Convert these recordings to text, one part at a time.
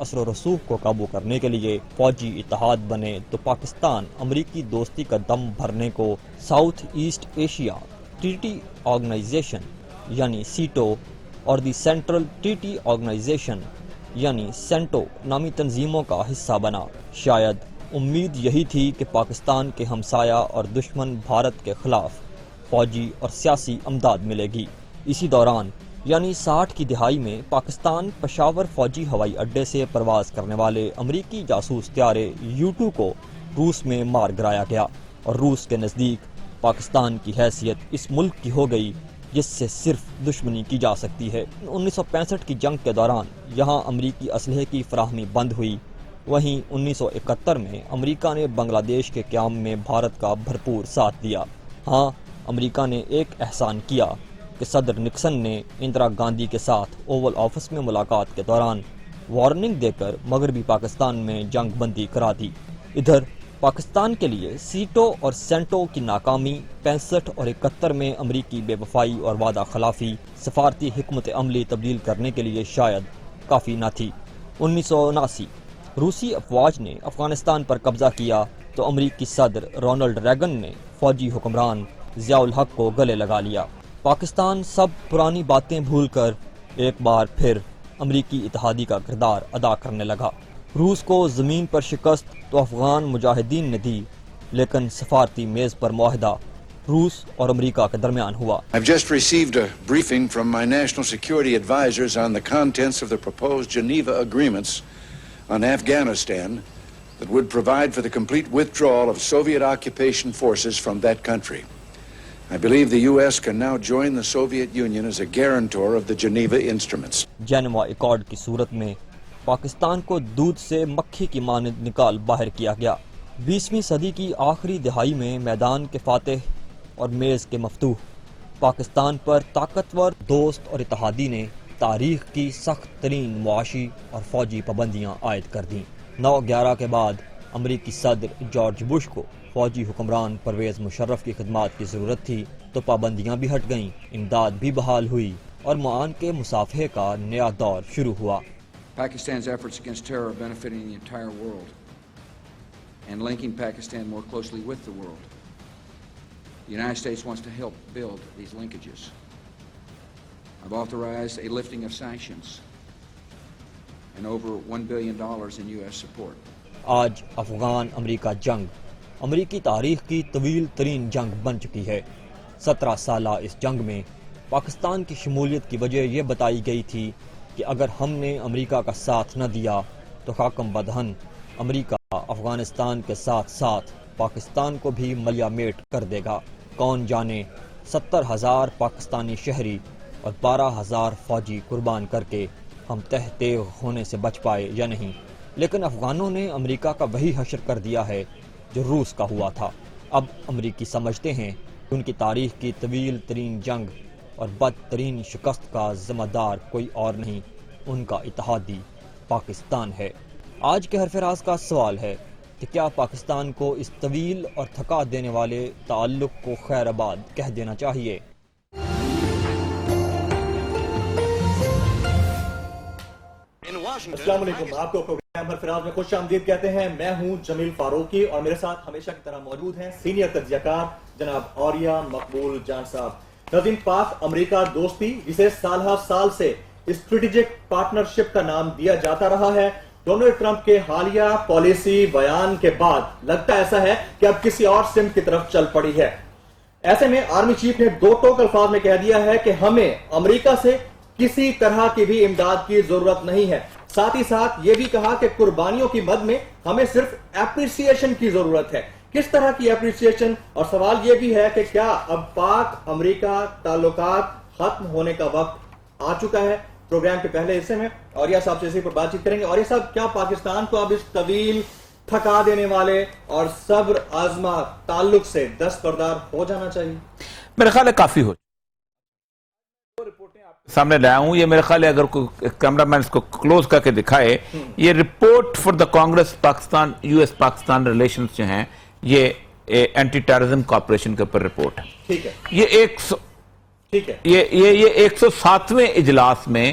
اثر و رسوخ کو قابو کرنے کے لیے فوجی اتحاد بنے تو پاکستان امریکی دوستی کا دم بھرنے کو south east Asia treaty organisation یعنی سیٹو اور دی سینٹرل ٹریٹی آرگنائزیشن یعنی سینٹو نامی تنظیموں کا حصہ بنا۔ شاید امید یہی تھی کہ پاکستان کے ہمسایہ اور دشمن بھارت کے خلاف فوجی اور سیاسی امداد ملے گی۔ اسی دوران یعنی 60 کی دہائی میں پاکستان پشاور فوجی ہوائی اڈے سے پرواز کرنے والے امریکی جاسوس طیارے U-2 کو روس میں مار گرایا گیا اور روس کے نزدیک پاکستان کی حیثیت اس ملک کی ہو گئی جس سے صرف دشمنی کی جا سکتی ہے۔ 1965 کی جنگ کے دوران یہاں امریکی اسلحے کی فراہمی بند ہوئی، وہیں 1971 میں امریکہ نے بنگلہ دیش کے قیام میں بھارت کا بھرپور ساتھ دیا۔ ہاں، امریکہ نے ایک احسان کیا کہ صدر نکسن نے اندرا گاندھی کے ساتھ اوول آفس میں ملاقات کے دوران وارننگ دے کر مغربی پاکستان میں جنگ بندی کرا دی۔ ادھر پاکستان کے لیے سیٹو اور سینٹو کی ناکامی 65 اور 71 میں امریکی بے وفائی اور وعدہ خلافی سفارتی حکمت عملی تبدیل کرنے کے لیے شاید کافی نہ تھی۔ 1979 روسی افواج نے افغانستان پر قبضہ کیا تو امریکی صدر رونلڈ ریگن نے فوجی حکمران ضیاء الحق کو گلے لگا لیا۔ پاکستان سب پرانی باتیں بھول کر ایک بار پھر امریکی اتحادی کا کردار ادا کرنے لگا۔ روس کو زمین پر شکست تو افغان مجاہدین نے دی، لیکن سفارتی میز پر معاہدہ روس اور امریکہ کے درمیان ہوا۔ I've just received a briefing from my national security advisors on the contents of the proposed Geneva agreements on Afghanistan that would provide for the complete withdrawal of Soviet occupation forces from that country. I believe the U.S. can now join the Soviet Union as a guarantor of the Geneva instruments. Geneva accord کی صورت میں پاکستان کو دودھ سے مکھی کی مانند نکال باہر کیا گیا۔ 20ویں صدی کی آخری دہائی میں میدان کے فاتح اور میز کے مفتوح پاکستان پر طاقتور دوست اور اتحادی نے تاریخ کی سخت ترین معاشی اور فوجی پابندیاں عائد کر دیں۔ 9/11 کے بعد امریکی صدر جارج بش کو فوجی حکمران پرویز مشرف کی خدمات کی ضرورت تھی تو پابندیاں بھی ہٹ گئیں، امداد بھی بحال ہوئی اور معان کے مصافحے کا نیا دور شروع ہوا۔ Pakistan's efforts against terror are benefiting the entire world and linking Pakistan more closely with the world. The United States wants to help build these linkages. I've authorized a lifting of sanctions and over $1 billion in U.S. support. آج افغان امریکہ جنگ امریکی تاریخ کی طویل ترین جنگ بن چکی ہے۔ 17 سالہ اس جنگ میں پاکستان کی شمولیت کی وجہ یہ بتائی گئی تھی کہ اگر ہم نے امریکہ کا ساتھ نہ دیا تو خاکم بدہن امریکہ افغانستان کے ساتھ ساتھ پاکستان کو بھی ملیا میٹ کر دے گا۔ کون جانے 70,000 پاکستانی شہری اور 12,000 فوجی قربان کر کے ہم تہ تیغ ہونے سے بچ پائے یا نہیں، لیکن افغانوں نے امریکہ کا وہی حشر کر دیا ہے جو روس کا ہوا تھا۔ اب امریکی سمجھتے ہیں کہ ان کی تاریخ کی طویل ترین جنگ اور بدترین شکست کا ذمہ دار کوئی اور نہیں، ان کا اتحادی پاکستان ہے۔ آج کے حرف راز کا سوال ہے کہ کیا پاکستان کو اس طویل اور تھکا دینے والے تعلق کو خیر آباد کہہ دینا چاہیے؟ السلام علیکم، آپ کو پروگرام حرف راز میں خوش آمدید کہتے ہیں۔ میں ہوں جمیل فاروقی اور میرے ساتھ ہمیشہ کی طرح موجود ہیں سینئر تجزیہ کار جناب عوریہ مقبول جان صاحب۔ ناظرین، پاک امریکہ دوستی جسے سالہ سال سے اسٹریٹجک پارٹنرشپ کا نام دیا جاتا رہا ہے، ڈونلڈ ٹرمپ کے حالیہ پالیسی بیان کے بعد لگتا ایسا ہے کہ اب کسی اور سمت کی طرف چل پڑی ہے۔ ایسے میں آرمی چیف نے 2 ٹوک الفاظ میں کہہ دیا ہے کہ ہمیں امریکہ سے کسی طرح کی بھی امداد کی ضرورت نہیں ہے۔ ساتھ ہی ساتھ یہ بھی کہا کہ قربانیوں کی مد میں ہمیں صرف اپریسیشن کی ضرورت ہے۔ کس طرح کی اپریسیشن؟ اور سوال یہ بھی ہے کہ کیا اب پاک امریکہ تعلقات ختم ہونے کا وقت آ چکا ہے؟ پروگرام کے پہلے حصے میں عوریہ صاحب سے اسی پر بات چیت کریں گے۔ عوریہ صاحب، کیا پاکستان کو اب اس طویل تھکا دینے والے اور صبر آزما تعلق سے دستبردار ہو جانا چاہیے؟ میرے خیال ہے کافی ہو سامنے لایا ہوں۔ یہ میرے خیال ہے اگر کیمرہ مین اس کو کلوز کر کے دکھائے، یہ report for the Congress Pakistan U S Pakistan relations جو ہیں، یہ اینٹی ٹیررزم کوآپریشن کے اوپر رپورٹ ہے۔ ٹھیک ہے، یہ 107ویں اجلاس میں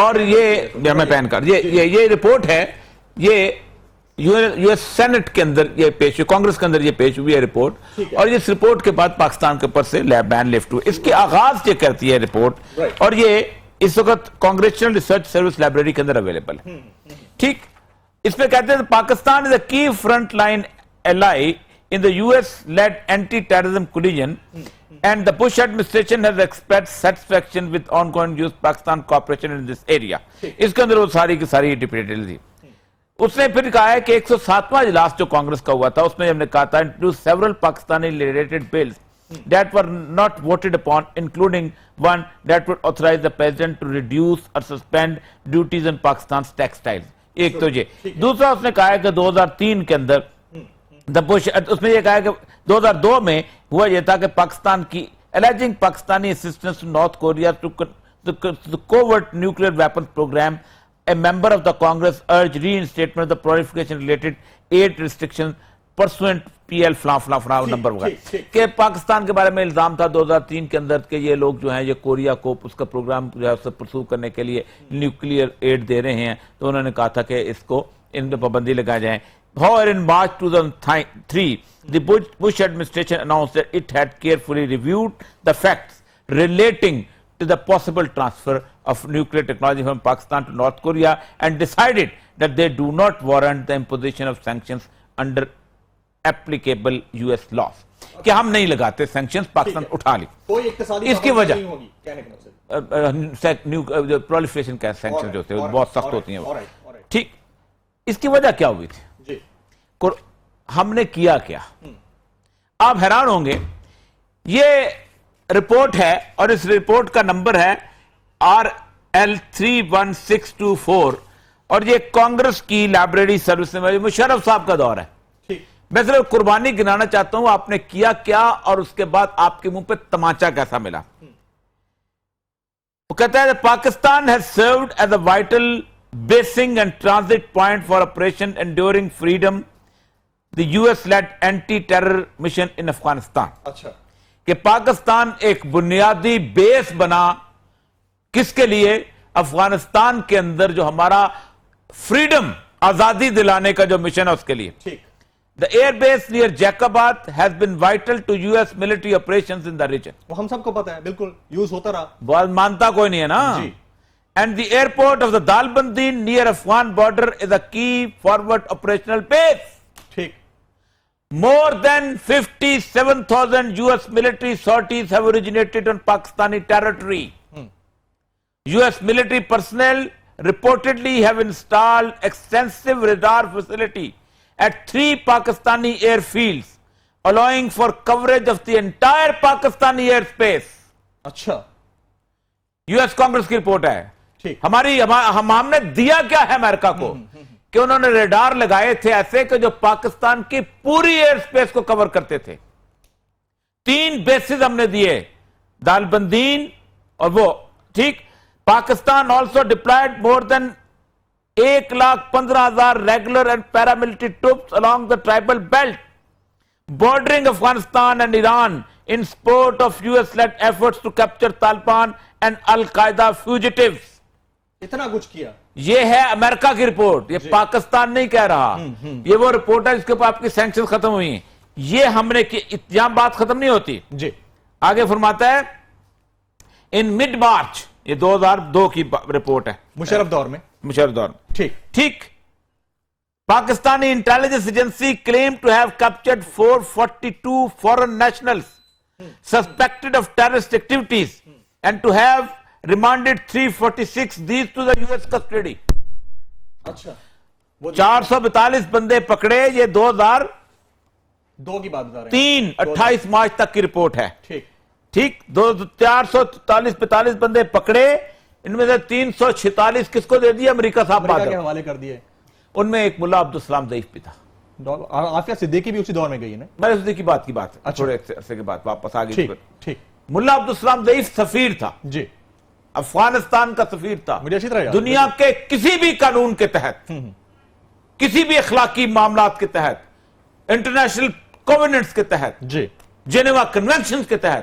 اور یہ میں پین کارڈ یہ رپورٹ ہے، یہ US سینٹ کے اندر یہ پیش ہوئی، کانگریس کے اندر یہ پیش ہوئی ہے رپورٹ، اور اس رپورٹ کے بعد پاکستان کے اوپر سے بین لفٹ ہوئی۔ اس کے آغاز یہ کرتی ہے رپورٹ، اور یہ اس وقت کانگریچنل ریسرچ سروس لائبریری کے اندر اویلیبل ہے۔ ٹھیک، اس میں کہتے ہیں Pakistan is a key front line ally in the US-led anti-terrorism coalition, and the Bush administration has expressed satisfaction with ongoing US-Pakistan cooperation in this area. اس کے اندر وہ ساری کی ساری ڈیٹیل تھی۔ اس نے پھر کہا ہے کہ 107واں اجلاس جو کانگریس کا ہوا تھا، اس میں ہم نے کہا تھا introduce several Pakistani related bills that were not voted upon, including one that would authorize the president to reduce or suspend duties on Pakistan's textiles. ایک تو یہ دوسرا اس نے کہا ہے کہ 2003 کے اندر اس میں یہ کہا ہے کہ 2002 میں ہوا یہ تھا کہ پاکستان کی alleging Pakistani assistance to North Korea to the covert nuclear weapons program, a member of the Congress urged reinstatement of the proliferation related aid restrictions pursuant PL فلاں نمبر وغیرہ، کہ پاکستان کے بارے میں الزام تھا 2003 کے اندر کہ یہ لوگ جو ہیں یہ کوریا کو اس کا پروگرام جو ہے اسے پرسو کرنے کے لیے نیوکلیئر ایڈ دے رہے ہیں، تو انہوں نے کہا تھا کہ اس کو ان پہ پابندی لگا جائیں۔ However, in March 2003, the Bush administration announced that it had carefully reviewed the facts relating to the possible transfer of nuclear technology from Pakistan to North Korea and decided that they do not warrant the imposition of sanctions under applicable US laws. کہ ہم نہیں لگاتے sanctions, Pakistan اٹھا لی۔ کوئی اقتصادی اس کی وجہ نہیں ہوگی کہنے کا مقصد پرولیفریشن کا سینکشن جو ہوتے ہیں بہت سخت ہوتی ہیں۔ ٹھیک، اس کی وجہ کیا ہوئی تھی؟ ہم نے کیا کیا؟ آپ حیران ہوں گے، یہ رپورٹ ہے اور اس رپورٹ کا نمبر ہے RL31624، اور یہ کانگریس کی لائبریری سروس میں مشرف صاحب کا دور ہے۔ میں صرف قربانی گنانا چاہتا ہوں آپ نے کیا کیا اور اس کے بعد آپ کے منہ پہ تماچا کیسا ملا۔ وہ کہتا ہے Pakistan has served as a vital basing and transit point for operation enduring freedom, the US-led anti-terror mission in Afghanistan. اچھا، کہ پاکستان ایک بنیادی بیس بنا کس کے لیے؟ افغانستان کے اندر جو ہمارا فریڈم، آزادی دلانے کا جو مشن ہے اس کے لیے۔ ٹھیک، The air base near Jacobad has been vital to US military operations in the region. وہ ہم سب کو پتا ہے، بالکل یوز ہوتا رہا۔ بہت مانتا کوئی نہیں ہے نا۔ And the airport of the Dalbandin near Afghan border is a key forward operational base. ٹھیک، More than 57,000 US military sorties have originated on Pakistani territory. US military personnel reportedly have installed extensive radar facility at 3 Pakistani airfields, allowing for coverage of the entire Pakistani airspace. اچھا، US Congress کی report ہے۔ ٹھیک، ہم نے دیا کیا ہے امریکہ کو؟ کہ انہوں نے ریڈار لگائے تھے ایسے کہ جو پاکستان کی پوری ایئر سپیس کو کور کرتے تھے۔ 3 بیسز ہم نے دیے، دالبندین اور وہ۔ ٹھیک، Pakistan also deployed more than 1,15,000 regular and paramilitary troops along the tribal belt bordering Afghanistan and Iran in support of US-led efforts to capture Taliban and Al-Qaeda fugitives. اتنا کچھ کیا۔ یہ ہے امریکہ کی رپورٹ، یہ پاکستان نہیں کہہ رہا۔ یہ وہ رپورٹ ہے جس کے اوپر آپ کی سینکشن ختم ہوئی ہیں۔ یہ ہم نے یہاں بات ختم نہیں ہوتی۔ جی، آگے فرماتا ہے ان mid March، یہ 2002 کی رپورٹ ہے، مشرف دور میں۔ مشرف دور۔ ٹھیک، Pakistani intelligence agency claimed to have captured 442 foreign nationals suspected of terrorist activities and to have remanded 346 these to the US custody. اچھا، 442 بندے پکڑے، یہ 2002 کی بات بتا رہے ہیں۔ 28 مارچ تک کی رپورٹ ہے۔ ٹھیک، ٹھیک، 445 بندے پکڑے، ان میں سے 346 کس کو دے دیا؟ امریکہ صاحب امریکہ کے حوالے کر دیے۔ ان میں ایک ملا عبدالسلام ضعیف بھی تھا۔ عافیہ صدیقی بھی اسی دور میں گئی ہے نا؟ میں صدیقی کی بات تھوڑے عرصے کے بعد واپس آگے۔ ٹھیک، ملا عبدالسلام ضعیف سفیر تھا، جی، افغانستان کا سفیر تھا، مجھے اچھی طرح یاد ہے۔ دنیا کے کسی بھی قانون کے تحت، کسی بھی اخلاقی معاملات کے تحت، انٹرنیشنل کووننٹس کے تحت، جی، جنیوا کنونشنز کے تحت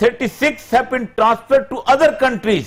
36 have been transferred to other countries.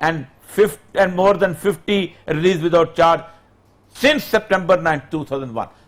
and more than 50 released without charge since September 9, 2001.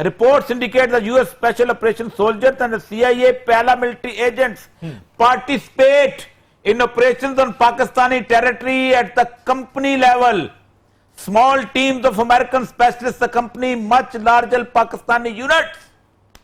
Reports indicate the U.S. Special Operations soldiers and the CIA paramilitary agents participate in operations on Pakistani territory at the company level. Small teams of American specialists accompany much larger Pakistani units.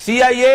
CIA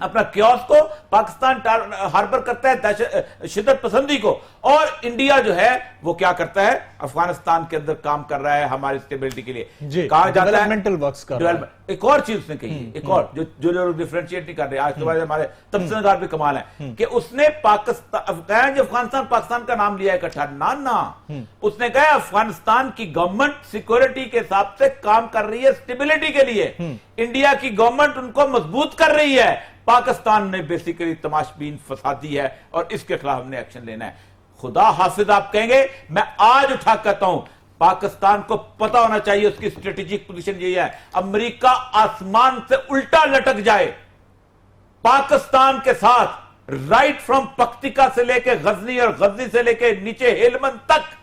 اپنا caves کو، Pakistan harbour کرتا ہے شدت پسندی کو، اور India جو ہے وہ کیا کرتا ہے، افغانستان کے اندر کام کر رہا ہے ہماری اسٹیبلٹی کے لیے، کہا جاتا ہے ایک اور چیز اس نے کہی ہے، ایک اور جو لوگ ڈیفرینشیٹ نہیں کر رہے آج کے بعد ہمارے تبصرہ نگار بھی کمال ہیں، کہ اس نے افغانستان پاکستان کا نام لیا ہے اکٹھا، نانا اس نے کہا افغانستان کی گورنمنٹ سیکورٹی کے حساب سے کام کر رہی ہے اسٹیبلٹی کے لیے، انڈیا کی گورنمنٹ ان کو مضبوط کر رہی ہے، پاکستان نے بیسیکلی تماشبین فسادی ہے اور اس کے خلاف ہم نے ایکشن لینا ہے۔ خدا حافظ آپ کہیں گے، میں آج اٹھا کہتا ہوں پاکستان کو پتا ہونا چاہیے اس کی اسٹریٹجک پوزیشن یہی ہے، امریکہ آسمان سے الٹا لٹک جائے پاکستان کے ساتھ، رائٹ فرام پکتیکا سے لے کے غزنی اور غزنی سے لے کے نیچے ہیلمند تک،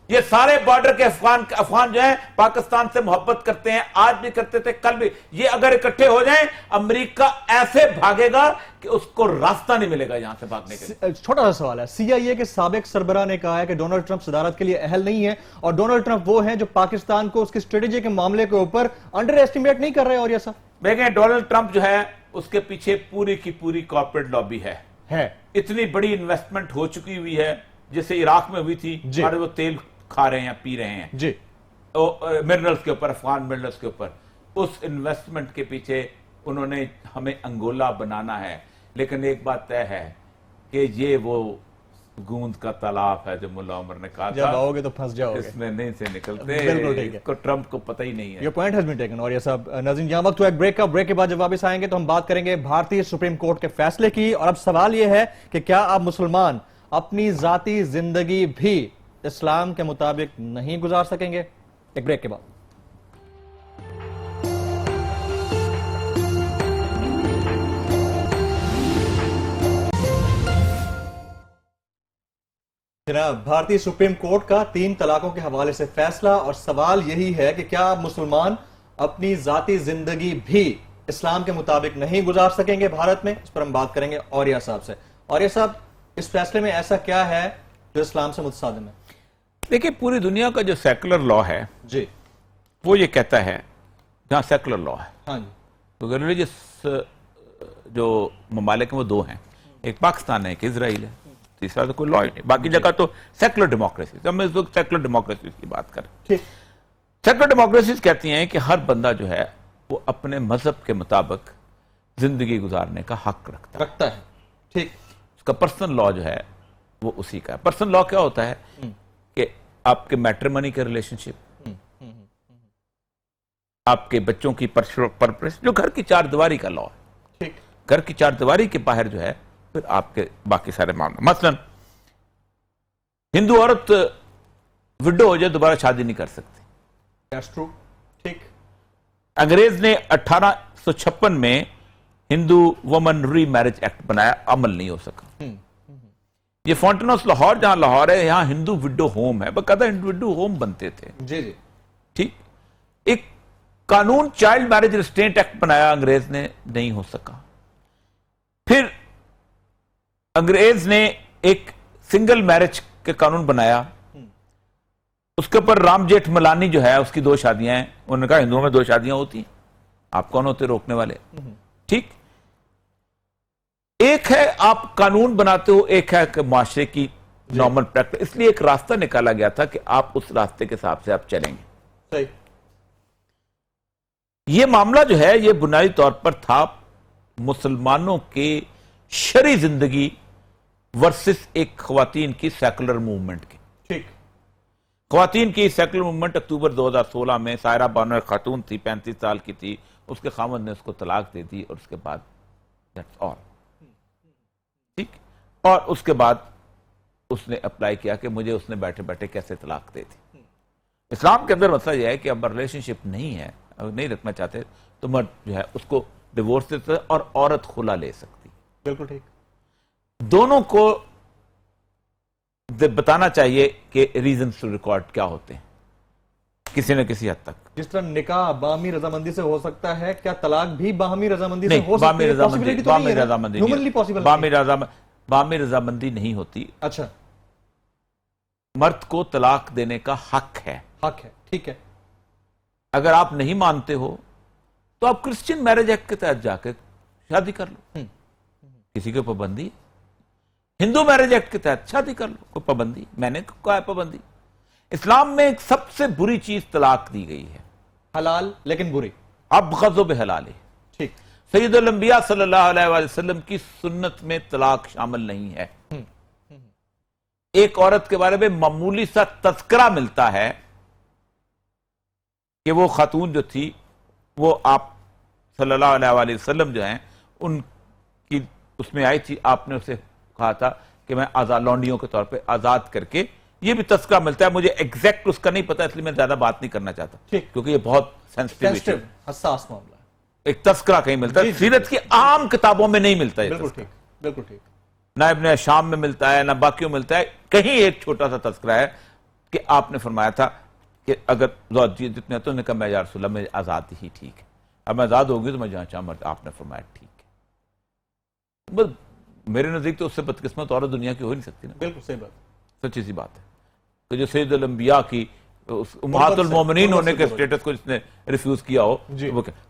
یہ سارے بارڈر کے افغان جو ہیں پاکستان سے محبت کرتے ہیں، آج بھی کرتے تھے، کل بھی، یہ اگر اکٹھے ہو جائیں امریکہ ایسے بھاگے گا کہ اس کو راستہ نہیں ملے گا یہاں سے بھاگنے کے لیے۔ چھوٹا سا سوال ہے، سی آئی اے کے سابق سربراہ نے کہا ہے کہ ڈونلڈ ٹرمپ صدارت کے لیے اہل نہیں ہے، اور ڈونلڈ ٹرمپ وہ ہیں جو پاکستان کو اس کی اسٹریٹجی کے معاملے کے اوپر انڈر ایسٹیمیٹ نہیں کر رہے، اور یہ سب دیکھیں ڈونلڈ ٹرمپ جو ہے اس کے پیچھے پوری کی پوری کارپوریٹ لابی ہے، اتنی بڑی انویسٹمنٹ ہو چکی ہوئی ہے جیسے عراق میں ہوئی تھی، اور وہ تیل کھا رہے ہیں، پی رہے ہیں جی منرلز کے اوپر، افغان منرلز کے اوپر، اس انویسٹمنٹ کے پیچھے انہوں نے ہمیں انگولا بنانا ہے، لیکن ایک بات طے ہے کہ یہ وہ گوند کا تالاب ہے جو ملا عمر نے کہا تھا، جب آؤ گے تو پھنس جاؤ گے، اس میں نہیں سے نکلتے، بالکل ٹھیک ہے، کو ٹرمپ کو پتہ ہی نہیں ہے۔ یہ پوائنٹ ہیز بین ٹیکن۔ اور یہ صاحب ناظرین یہاں وقت ہوا ایک بریک کا، بریک کے بعد جب واپس آئیں گے تو ہم بات کریں گے بھارتی سپریم کورٹ کے فیصلے کی، اور اب سوال یہ ہے کہ کیا اب مسلمان اپنی ذاتی زندگی بھی اسلام کے مطابق نہیں گزار سکیں گے؟ ایک بریک کے بعد۔ جناب، بھارتی سپریم کورٹ کا 3 طلاقوں کے حوالے سے فیصلہ، اور سوال یہی ہے کہ کیا اب مسلمان اپنی ذاتی زندگی بھی اسلام کے مطابق نہیں گزار سکیں گے بھارت میں؟ اس پر ہم بات کریں گے اوریہ صاحب سے۔ اوریہ صاحب، اس فیصلے میں ایسا کیا ہے جو اسلام سے متصادم ہے؟ دیکھیں پوری دنیا کا جو سیکولر لا ہے جی وہ یہ کہتا ہے، جہاں سیکولر لا ہے، ہاں جی، تو ریلیجس جو ممالک ہیں وہ 2 ہیں، ایک پاکستان ہے، ایک اسرائیل ہے، تیسرا تو کوئی لا ہی نہیں، باقی جگہ تو سیکولر ڈیموکریسی، ہم اس وقت سیکولر ڈیموکریسی کی بات کریں۔ سیکولر ڈیموکریسیز کہتی ہیں کہ ہر بندہ جو ہے وہ اپنے مذہب کے مطابق زندگی گزارنے کا حق رکھتا ہے، ٹھیک، اس کا پرسنل لا جو ہے وہ اسی کا ہے۔ پرسنل لا کیا ہوتا ہے کہ آپ کے میٹریمنی کے ریلیشن شپ، آپ کے بچوں کی پرورش، جو گھر کی 4 دیواری کا لا ہے، گھر کی 4 دیواری کے باہر جو ہے پھر آپ کے باقی سارے معاملے، مثلا ہندو عورت وڈو ہو جائے دوبارہ شادی نہیں کر سکتی، ٹھیک۔ انگریز نے 1856 میں ہندو وومن ری میرج ایکٹ بنایا، عمل نہیں ہو سکا۔ یہ فونٹنوس لاہور، جہاں لاہور ہے، یہاں ہندو وڈو ہوم ہے، باقاعدہ ہندو ہوم بنتے تھے، جی جی، ٹھیک۔ ایک قانون چائلڈ میرج ریسٹرینٹ ایکٹ بنایا، انگریز نے، نہیں ہو سکا۔ پھر انگریز نے ایک سنگل میرج کے قانون بنایا، اس کے اوپر رام جیٹھ ملانی جو ہے اس کی 2 شادیاں ہیں، انہوں نے کہا ہندوؤں میں 2 شادیاں ہوتی ہیں، آپ کون ہوتے روکنے والے، ٹھیک۔ ایک ہے آپ قانون بناتے ہو، ایک ہے کہ معاشرے کی نارمل پریکٹس، اس لیے ایک راستہ نکالا گیا تھا کہ آپ اس راستے کے حساب سے آپ چلیں گے۔ صحیح۔ یہ معاملہ جو ہے یہ بنیادی طور پر تھا مسلمانوں کے شرعی زندگی ورسس ایک خواتین کی سیکولر موومنٹ کی۔ ٹھیک۔ خواتین کی سیکولر موومنٹ اکتوبر 2016 میں سائرہ بانو ایک خاتون تھی، 35 سال کی تھی، اس کے خاوند نے اس کو طلاق دے دی، اور اس کے بعد that's all، ٹھیک۔ اور اس کے بعد اس نے اپلائی کیا کہ مجھے اس نے بیٹھے بیٹھے کیسے طلاق دے دی۔ اسلام کے اندر مسئلہ یہ ہے کہ اب ریلیشن شپ نہیں ہے، اگر نہیں رکھنا چاہتے تو مرد جو ہے اس کو ڈیورس دے سکتا، اور عورت خلا لے سکتی۔ بالکل ٹھیک۔ دونوں کو بتانا چاہیے کہ ریزنز ٹو ریکارڈ کیا ہوتے ہیں کسی نہ کسی حد تک۔ جس طرح نکاح باہمی رضامندی سے ہو سکتا ہے، کیا طلاق بھی باہمی رضامندی سے نہیں، ہو سکتی باہمی ہے؟ رضامندی باہمی باہمی رضامندی نہیں ہوتی۔ اچھا، مرد کو طلاق دینے کا حق ہے، ٹھیک ہے۔ اگر آپ نہیں مانتے ہو تو آپ کرسچین میرج ایکٹ کے تحت جا کے شادی کر لو، کسی کو پابندی ہے؟ ہندو میرج ایکٹ کے تحت شادی کر لو، کوئی پابندی؟ میں نے کہا ہے پابندی؟ اسلام میں ایک سب سے بری چیز طلاق دی گئی ہے، حلال لیکن بری. اب غضب حلال ہے. ٹھیک. سید الانبیاء صلی اللہ علیہ وآلہ وسلم کی سنت میں طلاق شامل نہیں ہے. ایک عورت کے بارے میں معمولی سا تذکرہ ملتا ہے کہ وہ خاتون جو تھی وہ آپ صلی اللہ علیہ وآلہ وسلم جو ہیں ان کی اس میں آئی تھی، آپ نے اسے کہا تھا کہ میں آزاد لونڈیوں کے طور پہ آزاد کر کے، یہ بھی تذکرہ ملتا ہے، مجھے ایگزیکٹ اس کا نہیں پتا اس لیے میں زیادہ بات نہیں کرنا چاہتا کیونکہ یہ بہت سینسٹیو حساس معاملہ ہے. ایک تذکرہ کہیں ملتا ہے، سیرت کی عام کتابوں میں نہیں ملتا ہے. بالکل ٹھیک، بالکل ٹھیک. نہ ابن شام میں ملتا ہے، نہ باقیوں ملتا ہے. کہیں ایک چھوٹا سا تذکرہ ہے کہ آپ نے فرمایا تھا کہ اگر جتنے تو نے کہا میں یا رسول اللہ میں آزاد ہی ٹھیک ہے، اب میں آزاد ہوگی تو میں جہاں چاہوں مرد. آپ نے فرمایا ٹھیک ہے. بس میرے نزدیک تو اس سے بدقسمت عورت دنیا کی ہو نہیں سکتی نا. بالکل صحیح بات، سچی سی بات ہے کہ جو سید الانبیاء کی امہات المومنین ہونے کے سٹیٹس کو جس نے ریفیوز کیا ہو،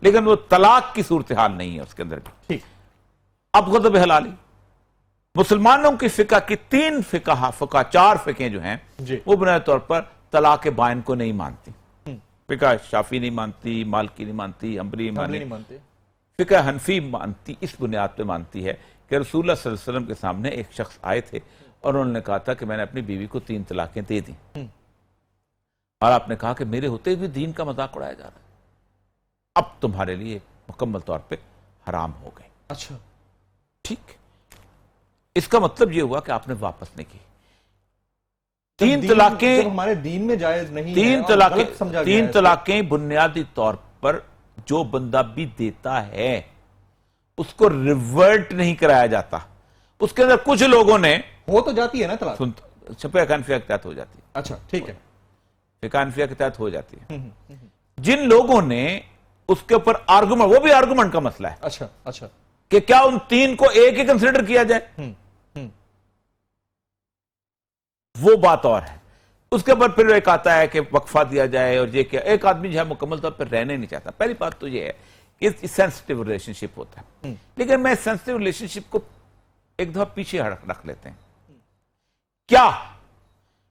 لیکن وہ طلاق کی صورتحال نہیں ہے اس کے اندر بھی. ٹھیک. اب غضب حلالی مسلمانوں کی فقہ کی تین چار فقہیں جو ہیں وہ بنیادی طور پر طلاق بائن کو نہیں مانتی. فقہ شافی نہیں مانتی، مالکی نہیں مانتی، حنبلی نہیں مانتی. فقہ حنفی مانتی، اس بنیاد پہ مانتی ہے کہ رسول اللہ صلی اللہ علیہ وسلم کے سامنے ایک شخص آئے تھے اور انہوں نے کہا تھا کہ میں نے اپنی بیوی کو 3 طلاقیں دے دیں، اور آپ نے کہا کہ میرے ہوتے بھی دین کا مذاق اڑایا جا رہا ہے، اب تمہارے لیے مکمل طور پہ حرام ہو گئے. اچھا ٹھیک. اس کا مطلب یہ ہوا کہ آپ نے واپس نہیں کی. 3 طلاقیں ہمارے دین میں جائز نہیں، 3 طلاقیں بنیادی طور پر جو بندہ بھی دیتا ہے اس کو ریورٹ نہیں کرایا جاتا. اس کے اندر کچھ لوگوں نے ہو تو جاتی ہے نا طلاق، فقہ حنفیہ کے تحت ہو جاتی ہے. اچھا ٹھیک ہے، فقہ حنفیہ کے تحت ہو جاتی ہے. جن لوگوں نے اس کے اوپر آرگومنٹ، وہ بھی آرگومنٹ کا مسئلہ ہے، اچھا اچھا، کہ کیا ان 3 کو ایک ہی کنسیڈر کیا جائے، وہ بات اور ہے. اس کے بعد پھر ایک آتا ہے کہ وقفہ دیا جائے، اور یہ کیا ایک آدمی جو ہے مکمل طور پر رہنے نہیں چاہتا. پہلی بات تو یہ ہے کہ سینسٹیو ریلیشن شپ ہوتا ہے، لیکن میں سینسٹیو ریلیشن شپ کو ایک دفعہ پیچھے رکھ لیتے ہیں. کیا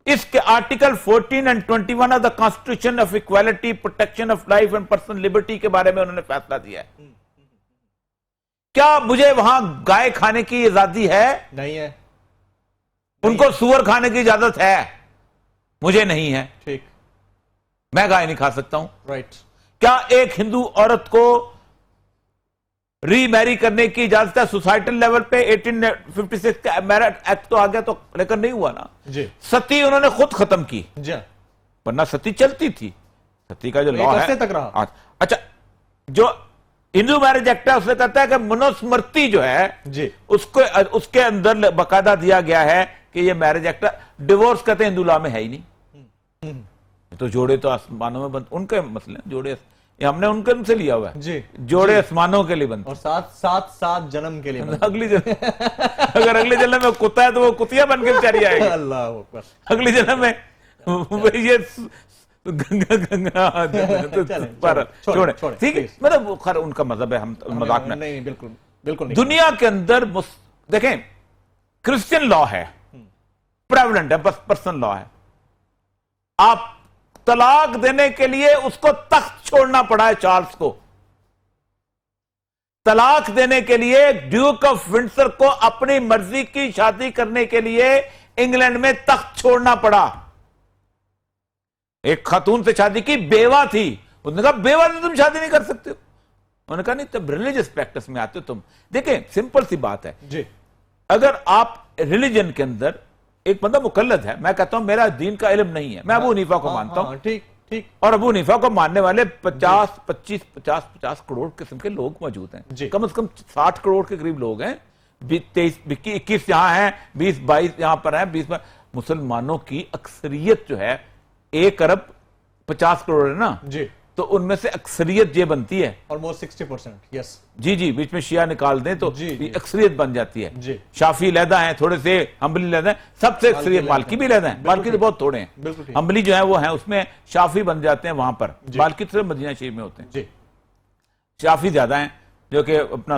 اس کے article 14 and 21 of the Constitution of Equality, Protection of Life and Personal Liberty کے بارے میں انہوں نے فیصلہ دیا ہے؟ کیا مجھے وہاں گائے کھانے کی آزادی ہے؟ نہیں ہے. ان کو سور کھانے کی اجازت ہے؟ مجھے نہیں ہے. ٹھیک. میں گائے نہیں کھا سکتا ہوں. رائٹ. کیا ایک ہندو عورت کو ری میری کرنے کی اجازت ہے سوسائٹل لیول پہ؟ 1856 کا میرج ایکٹ تو آ گیا تو، لیکن نہیں ہوا نا. جی. ستی انہوں نے خود ختم کی، جی، ورنہ ستی چلتی تھی. ستی کا جو لا ہے تک رہا. اچھا، جو ہندو میرج ایکٹ ہے اس نے کہتا ہے کہ منوسمرتی جو ہے جی اس کے اندر باقاعدہ دیا گیا ہے کہ یہ میرج ایکٹ، ڈیورس کہتے ہیں ہندو لا میں ہے ہی نہیں. تو جوڑے تو آسمانوں میں بنتے، ان کے مسئلے جوڑے یہ ہم نے ان کے سے لیا ہوا ہے. جی. جوڑے آسمانوں کے لیے بنتے، اور سات جنم کے لیے اگلی جنم اگر اگلی جنم میں کتا ہے تو وہ کتیا بن کے چاری آئے گی. اللہ اکبر. اگلی جنم میں یہ چھوڑے ٹھیک ہے. مطلب خیر ان کا مذہب ہے، ہم مذاق میں نہیں. بالکل بالکل نہیں. دنیا کے اندر دیکھیں کرسچن لا ہے، پریولنٹ ہے، بس پرسنل لا ہے. آپ طلاق دینے کے لیے اس کو تخت چھوڑنا پڑا ہے. چارلز کو طلاق دینے کے لیے ڈیوک آف ونڈسر کو اپنی مرضی کی شادی کرنے کے لیے انگلینڈ میں تخت چھوڑنا پڑا. ایک خاتون سے شادی کی، بیوہ تھی، انہوں نے کہا بیوہ سے تم شادی نہیں کر سکتے ہو. انہوں نے کہا نہیں تب ریلیجس پریکٹس میں آتے ہو تم. دیکھیں سمپل سی بات ہے، جی. اگر آپ ریلیجن کے اندر ایک بندہ مقلد ہے، میں کہتا ہوں میرا دین کا علم نہیں ہے، میں ابو حنیفہ کو مانتا ہوں، ٹھیک ٹھیک. اور ابو حنیفہ کو ماننے والے 50 کروڑ قسم کے لوگ موجود ہیں. جی. کم از کم 60 کروڑ کے قریب لوگ ہیں. 21 یہاں ہیں، 20-22 یہاں پر ہیں. 20 مسلمانوں کی اکثریت جو ہے 1 ارب 50 کروڑ ہے نا. جی. تو ان میں سے اکثریت یہ بنتی ہے almost 60%. یس. جی بیچ میں شیعہ نکال دیں تو اکثریت بن جاتی ہے. جی. شافی علیحدہ ہیں، تھوڑے سے حنبلی علیحدہ ہیں، سب سے اکثریت مالکی بھی علیحدہ ہیں. مالکی تو بہت تھوڑے ہیں. حنبلی جو ہیں وہ ہیں، اس میں شافی بن جاتے ہیں وہاں پر. مالکی صرف مدینہ شریف میں ہوتے ہیں. جی. شافی زیادہ ہیں جو کہ اپنا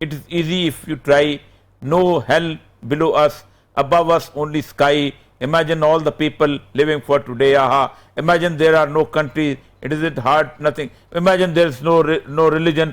it is easy if you try, no hell below us, above us only sky, imagine all the people living for today, aha, imagine there are no countries, it is it hard, nothing, imagine there is no religion,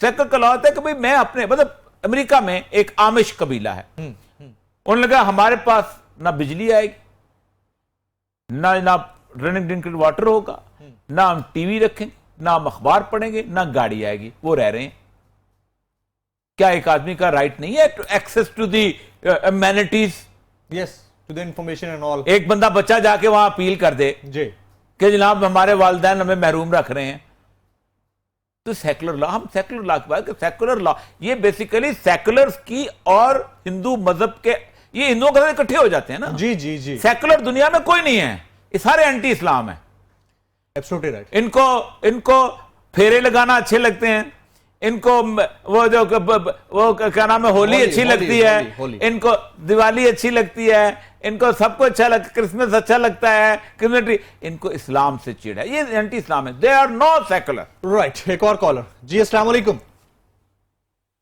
secular کا لا ہوتا ہے کہ بھئی میں اپنے مطلب امریکہ میں ایک آمش قبیلہ ہے، انہوں نے کہا ہمارے پاس نہ بجلی آئے گی، نہ رننگ ڈرنکنگ واٹر ہوگا، نہ ہم ٹی وی رکھیں، نہ ہم اخبار پڑھیں گے، نہ گاڑی آئے گی، وہ رہ رہے ہیں۔ کیا ایک آدمی کا رائٹ نہیں ہے to access to the amenities? Yes to the information and all. ایک بندہ بچہ جا کے وہاں اپیل کر دے جی کہ جناب ہمارے والدین ہمیں محروم رکھ رہے ہیں، تو سیکولر لا، ہم سیکولر لا کے بات کہ سیکولر لا یہ بیسیکلی سیکولرز کی اور ہندو مذہب کے، یہ ہندوؤں کے ساتھ اکٹھے ہو جاتے ہیں نا. جی جی جی سیکولر دنیا میں کوئی نہیں ہے، یہ سارے اینٹی اسلام ہیں. Absolutely right. ان کو پھیرے لگانا اچھے لگتے ہیں، ان کو وہ کیا نام ہے ہولی اچھی لگتی ہے، ان کو دیوالی اچھی لگتی ہے، ان کو سب کو اچھا لگتا ہے، کرسمس اچھا لگتا ہے، ان کو اسلام سے چڑ ہے، یہ اینٹی اسلام ہے. They are no secular. Right. ایک اور کالر. جی السلام علیکم.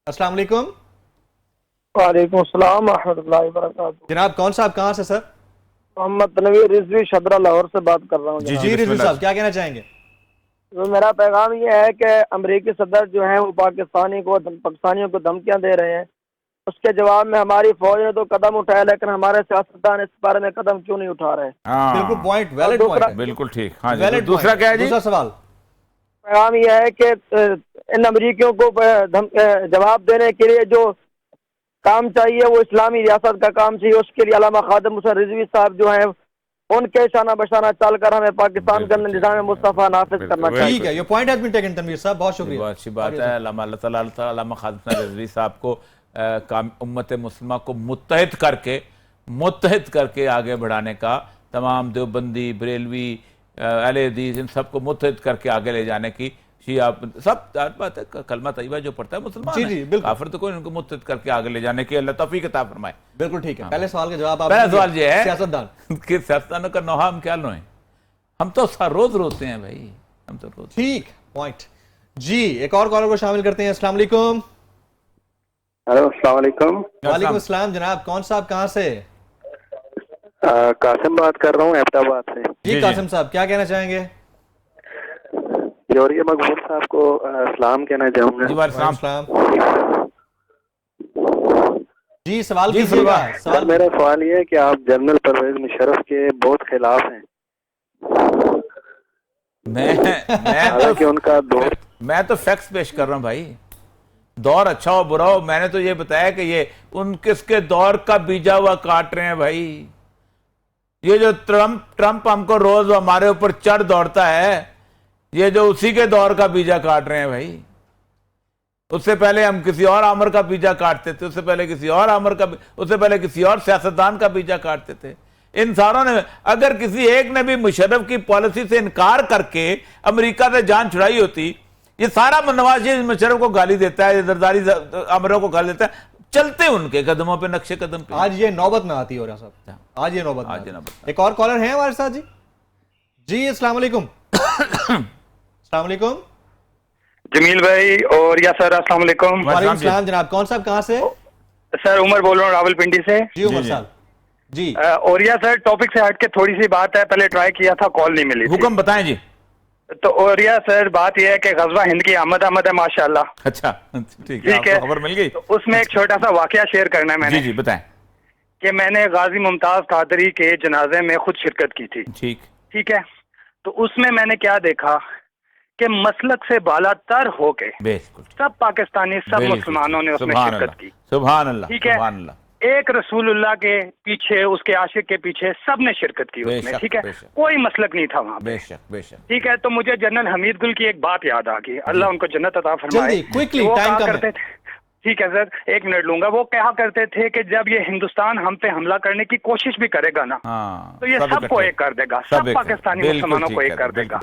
السلام علیکم. وعلیکم السلام ورحمۃ اللہ وبرکاتہ. جناب کون صاحب کہاں سے سر؟ محمد تنویر رضوی شبرا لاہور سے بات کر رہا ہوں. جی رضوی صاحب کیا کہنا چاہیں گے؟ تو میرا پیغام یہ ہے کہ امریکی صدر جو ہیں وہ پاکستانیوں کو دھمکیاں دے رہے ہیں، اس کے جواب میں ہماری فوج نے تو قدم اٹھایا، لیکن ہمارے سیاستدان اس بارے میں قدم کیوں نہیں اٹھا رہے؟ بالکل پوائنٹ، ویلڈ پوائنٹ. بالکل ٹھیک. ہاں جی دوسرا کیا ہے جی؟ دوسرا سوال. پیغام یہ ہے کہ ان امریکیوں کو جواب دینے کے لیے جو کام چاہیے وہ اسلامی ریاست کا کام چاہیے، اس کے لیے علامہ خادم حسین رضوی صاحب جو ہیں ان کے شانہ بشانہ چل کر ہمیں پاکستان کا نظام مصطفیٰ نافذ کرنا چاہیے. ٹھیک ہے، یہ point has been taken Tanveer صاحب، بہت شکریہ. بہت اچھی بات ہے. اللہ تعالیٰ علامہ خادم حسین رضوی صاحب کو امت مسلمہ کو متحد کر کے آگے بڑھانے کا، تمام دیوبندی، بریلوی، اہل حدیث ان سب کو متحد کر کے آگے لے جانے کی شیعہ سب بات ہے. کلمہ طیبہ جو پڑھتا ہے مسلمان ہے، کافر تو کوئی، ان کو متحد کر کے آگے لے جانے کی اللہ توفیق عطا فرمائے. بالکل ٹھیک ہے. پہلے سوال کا جواب آپ پہلا سوال یہ ہے سیاستدان کہ سیاستدانوں کا نوحہ ہم کیا لوئیں؟ ہم تو روز روتے ہیں بھائی، ہم تو روز. ٹھیک پوائنٹ. جی ایک اور کالر کو شامل کرتے ہیں. السلام علیکم. ہلو السلام علیکم. وعلیکم السلام. جناب کون صاحب کہاں سے؟ قاسم بات کر رہا ہوں احمد آباد سے. جی قاسم صاحب کیا کہنا چاہیں گے؟ جوہریہ مقبول صاحب کو سلام کہنا چاہوں گا. جی وعلیکم السلام. جی سوال کیجیے گا. سر میرا سوال یہ ہے کہ آپ جنرل پرویز مشرف کے بہت خلاف ہیں. حالانکہ ان کا دور، میں تو فیکٹس پیش کر رہا ہوں بھائی. دور اچھا ہو برا ہو، میں نے تو یہ بتایا کہ یہ ان کس کے دور کا بیجا ہوا کاٹ رہے ہیں بھائی. یہ جو ٹرمپ ہم کو روز ہمارے اوپر چڑھ دوڑتا ہے، یہ جو اسی کے دور کا بیجا کاٹ رہے ہیں بھائی. اس سے پہلے ہم کسی اور آمر کا بیجا کاٹتے تھے، اس سے پہلے کسی اور آمر کا، اس سے پہلے کسی اور سیاستدان کا بیجا کاٹتے تھے. ان ساروں نے، اگر کسی ایک نے بھی مشرف کی پالیسی سے انکار کر کے امریکہ سے جان چھڑائی ہوتی، یہ سارا نواز شریف مشرف کو گالی دیتا ہے، زرداری آمروں کو گالی دیتا ہے، چلتے ان کے قدموں پہ، نقش قدم پہ. آج یہ نوبت نہ آتی ہو رہا صاحب، آج یہ نوبت نہ آتی. ایک اور کالر ہیں ہمارے ساتھ. جی السلام علیکم. السلام علیکم. جمیل بھائی اور یا سر السلام علیکم. وعلیکم السلام. جناب کون صاحب کہاں سے؟ سر عمر بول رہا ہوں راول پنڈی سے. جی عمر صاحب. جی اور یا سر ٹاپک سے ہٹ کے تھوڑی سی بات ہے، پہلے ٹرائی کیا تھا کال نہیں ملی. حکم بتائیں جی. تو اور یا سر بات یہ ہے کہ غزوہ ہند کی آمد ہے ماشاءاللہ. اچھا ٹھیک ہے، خبر مل گئی. اس میں ایک چھوٹا سا واقعہ شیئر کرنا ہے میں نے. جی بتائیں. کہ میں نے غازی ممتاز قادری کے جنازے میں خود شرکت کی تھی. ٹھیک ہے. تو اس میں نے کیا دیکھا کہ مسلک سے بالا تر ہو کے سب پاکستانی، سب مسلمانوں نے اس میں شرکت کی. سبحان اللہ. ٹھیک ہے. ایک رسول اللہ کے پیچھے، اس کے عاشق کے پیچھے سب نے شرکت کی اس میں. ٹھیک ہے. کوئی مسلک نہیں تھا وہاں پہ. ٹھیک ہے. تو مجھے جنرل حمید گل کی ایک بات یاد آ گئی، اللہ ان کو جنت عطا فرمائے. وہ کہا کرتے تھے، ٹھیک ہے سر 1 منٹ لوں گا، وہ کہا کرتے تھے کہ جب یہ ہندوستان ہم پہ حملہ کرنے کی کوشش بھی کرے گا نا تو یہ سب کو ایک کر دے گا، سب پاکستانی مسلمانوں کو ایک کر دے گا.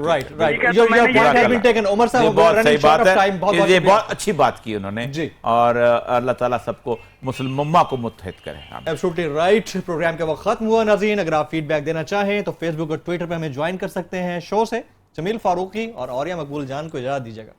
یہ بہت اچھی بات کی انہوں نے، اور اللہ تعالیٰ سب کو مسلم امہ کو متحد کرے. Absolutely right. پروگرام کا وقت ختم ہوا ناظرین. اگر آپ فیڈ بیک دینا چاہیں تو فیس بک اور ٹویٹر پہ ہمیں جوائن کر سکتے ہیں. شو سے جمیل فاروقی اور اوریہ مقبول جان کو اجازت دیجیے گا.